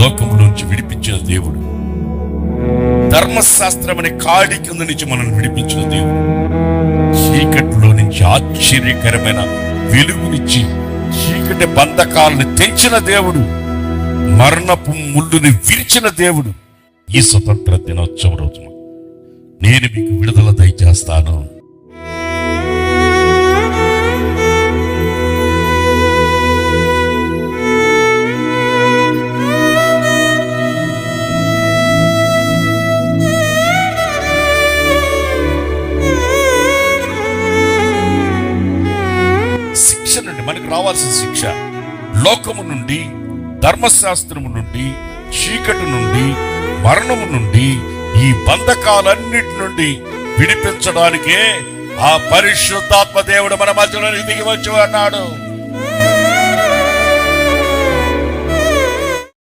లోకము నుంచి విడిపించిన దేవుడు, ధర్మశాస్త్రం అనే కాడి కింద నుంచి మనల్ని విడిపించిన దేవుడు, చీకటిలో నుంచి ఆశ్చర్యకరమైన వెలుగునిచ్చి చీకటి బంధకాలను తెంచిన దేవుడు, మరణపు ముళ్ళుని విరిచిన దేవుడు. ఈ స్వతంత్ర దినోత్సవ రోజున నేను మీకు విడుదల దయచేస్తాను. శిక్ష నుండి మనకు రావాల్సిన శిక్ష, లోకము నుండి, ధర్మశాస్త్రము నుండి, చీకటి నుండి, మరణము నుండి, ఈ బంధకాలన్నిటి నుండి విడిపించడానికే ఆ పరిశుద్ధాత్మ దేవుడు మన మధ్యలో దిగి వచ్చి అన్నాడు.